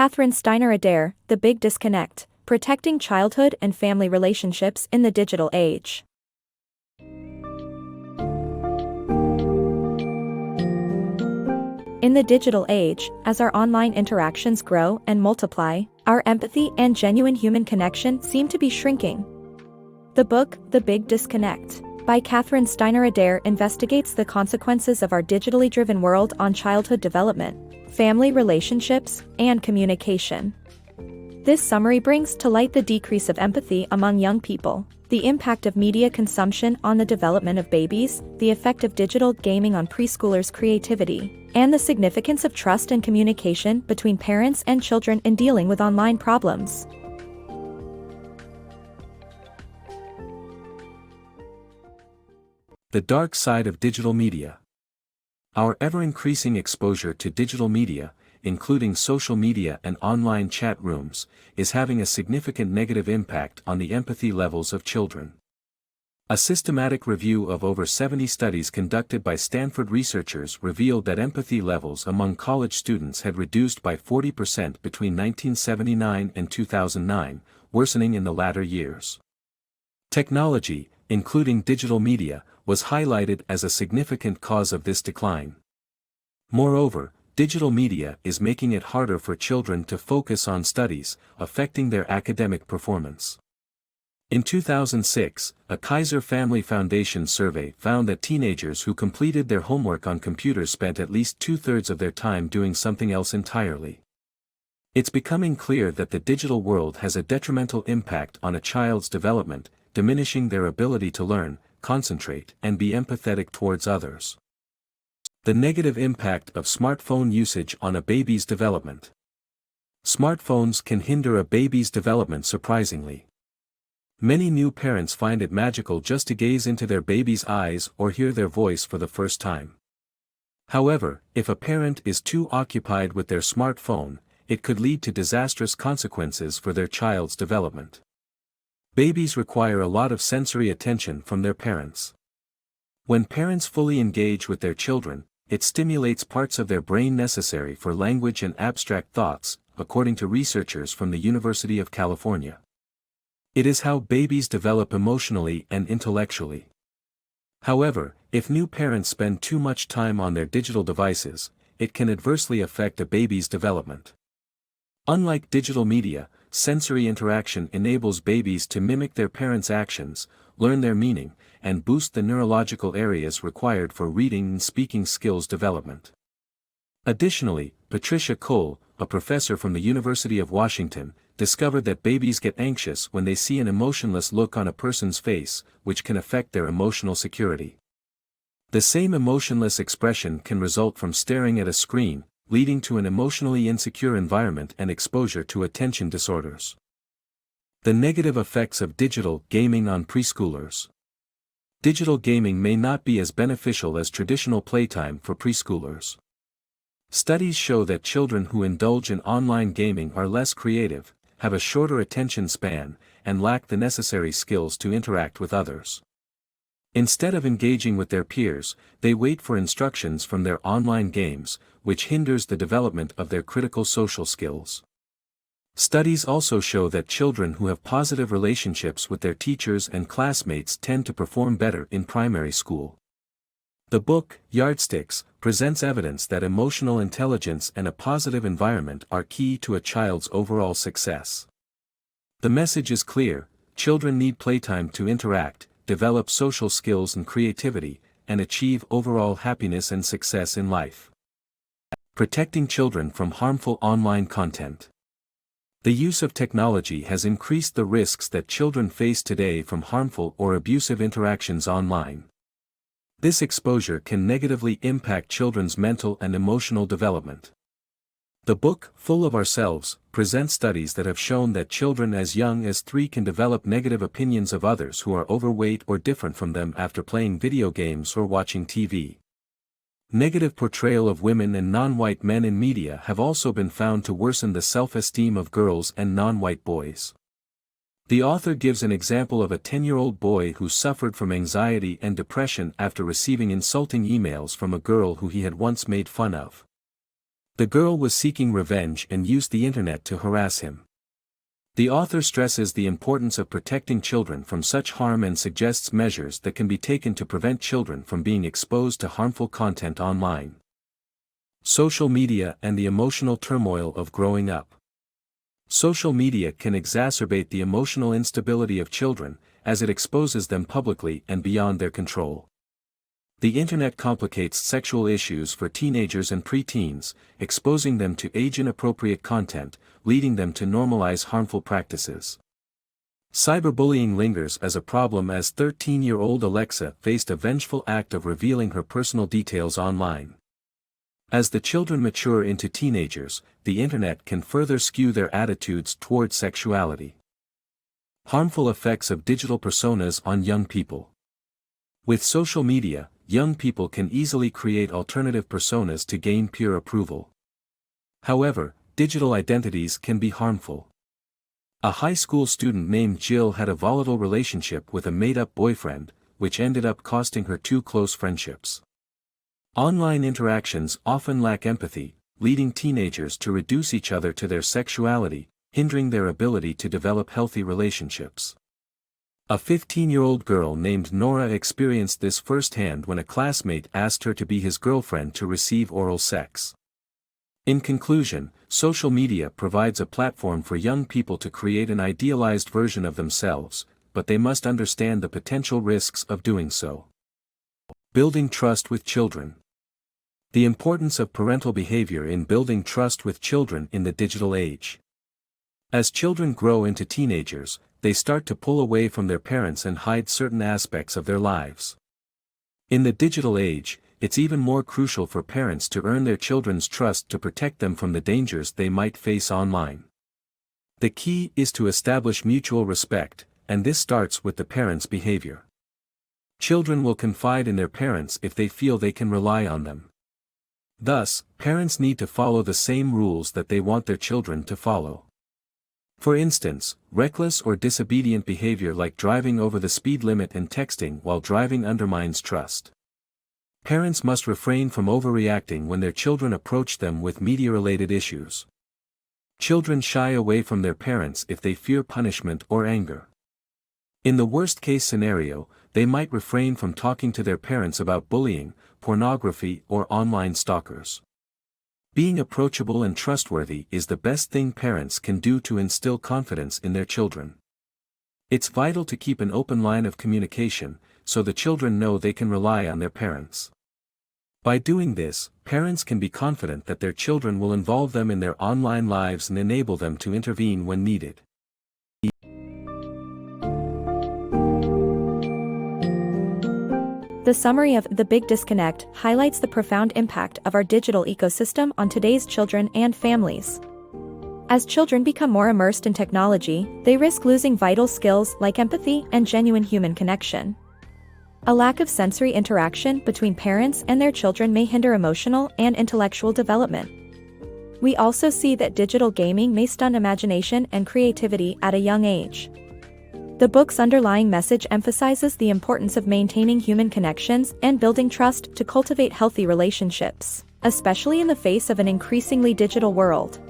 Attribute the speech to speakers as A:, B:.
A: Catherine Steiner-Adair, The Big Disconnect, Protecting Childhood and Family Relationships in the Digital Age. In the digital age, as our online interactions grow and multiply, our empathy and genuine human connection seem to be shrinking. The book, The Big Disconnect, by Catherine Steiner-Adair investigates the consequences of our digitally driven world on childhood development, family relationships, and communication. This summary brings to light the decrease of empathy among young people, the impact of media consumption on the development of babies, the effect of digital gaming on preschoolers' creativity, and the significance of trust and communication between parents and children in dealing with online problems.
B: The dark side of digital media. Our ever-increasing exposure to digital media, including social media and online chat rooms, is having a significant negative impact on the empathy levels of children. A systematic review of over 70 studies conducted by Stanford researchers revealed that empathy levels among college students had reduced by 40% between 1979 and 2009, worsening in the latter years. Technology, including digital media, was highlighted as a significant cause of this decline. Moreover, digital media is making it harder for children to focus on studies, affecting their academic performance. In 2006, a Kaiser Family Foundation survey found that teenagers who completed their homework on computers spent at least two-thirds of their time doing something else entirely. It's becoming clear that the digital world has a detrimental impact on a child's development, diminishing their ability to learn, concentrate, and be empathetic towards others. The negative impact of smartphone usage on a baby's development. Smartphones can hinder a baby's development surprisingly. Many new parents find it magical just to gaze into their baby's eyes or hear their voice for the first time. However, if a parent is too occupied with their smartphone, it could lead to disastrous consequences for their child's development. Babies require a lot of sensory attention from their parents. When parents fully engage with their children, it stimulates parts of their brain necessary for language and abstract thoughts, according to researchers from the University of California. It is how babies develop emotionally and intellectually. However, if new parents spend too much time on their digital devices, it can adversely affect a baby's development. Unlike digital media, sensory interaction enables babies to mimic their parents' actions, learn their meaning, and boost the neurological areas required for reading and speaking skills development. Additionally, Patricia Cole, a professor from the University of Washington, discovered that babies get anxious when they see an emotionless look on a person's face, which can affect their emotional security. The same emotionless expression can result from staring at a screen, leading to an emotionally insecure environment and exposure to attention disorders. The negative effects of digital gaming on preschoolers. Digital gaming may not be as beneficial as traditional playtime for preschoolers. Studies show that children who indulge in online gaming are less creative, have a shorter attention span, and lack the necessary skills to interact with others. Instead of engaging with their peers, they wait for instructions from their online games, which hinders the development of their critical social skills. Studies also show that children who have positive relationships with their teachers and classmates tend to perform better in primary school. The book, Yardsticks, presents evidence that emotional intelligence and a positive environment are key to a child's overall success. The message is clear: children need playtime to interact, develop social skills and creativity, and achieve overall happiness and success in life. Protecting children from harmful online content. The use of technology has increased the risks that children face today from harmful or abusive interactions online. This exposure can negatively impact children's mental and emotional development. The book, Full of Ourselves, presents studies that have shown that children as young as 3 can develop negative opinions of others who are overweight or different from them after playing video games or watching TV. Negative portrayal of women and non-white men in media have also been found to worsen the self-esteem of girls and non-white boys. The author gives an example of a 10-year-old boy who suffered from anxiety and depression after receiving insulting emails from a girl who he had once made fun of. The girl was seeking revenge and used the internet to harass him. The author stresses the importance of protecting children from such harm and suggests measures that can be taken to prevent children from being exposed to harmful content online. Social media and the emotional turmoil of growing up. Social media can exacerbate the emotional instability of children, as it exposes them publicly and beyond their control. The internet complicates sexual issues for teenagers and preteens, exposing them to age-inappropriate content, leading them to normalize harmful practices. Cyberbullying lingers as a problem as 13-year-old Alexa faced a vengeful act of revealing her personal details online. As the children mature into teenagers, the internet can further skew their attitudes toward sexuality. Harmful effects of digital personas on young people. With social media, young people can easily create alternative personas to gain peer approval. However, digital identities can be harmful. A high school student named Jill had a volatile relationship with a made-up boyfriend, which ended up costing her 2 close friendships. Online interactions often lack empathy, leading teenagers to reduce each other to their sexuality, hindering their ability to develop healthy relationships. A 15-year-old girl named Nora experienced this firsthand when a classmate asked her to be his girlfriend to receive oral sex. In conclusion, social media provides a platform for young people to create an idealized version of themselves, but they must understand the potential risks of doing so. Building trust with children. The importance of parental behavior in building trust with children in the digital age. As children grow into teenagers, they start to pull away from their parents and hide certain aspects of their lives. In the digital age, it's even more crucial for parents to earn their children's trust to protect them from the dangers they might face online. The key is to establish mutual respect, and this starts with the parents' behavior. Children will confide in their parents if they feel they can rely on them. Thus, parents need to follow the same rules that they want their children to follow. For instance, reckless or disobedient behavior like driving over the speed limit and texting while driving undermines trust. Parents must refrain from overreacting when their children approach them with media-related issues. Children shy away from their parents if they fear punishment or anger. In the worst-case scenario, they might refrain from talking to their parents about bullying, pornography, or online stalkers. Being approachable and trustworthy is the best thing parents can do to instill confidence in their children. It's vital to keep an open line of communication, so the children know they can rely on their parents. By doing this, parents can be confident that their children will involve them in their online lives and enable them to intervene when needed.
A: The summary of The Big Disconnect highlights the profound impact of our digital ecosystem on today's children and families. As children become more immersed in technology, they risk losing vital skills like empathy and genuine human connection. A lack of sensory interaction between parents and their children may hinder emotional and intellectual development. We also see that digital gaming may stunt imagination and creativity at a young age. The book's underlying message emphasizes the importance of maintaining human connections and building trust to cultivate healthy relationships, especially in the face of an increasingly digital world.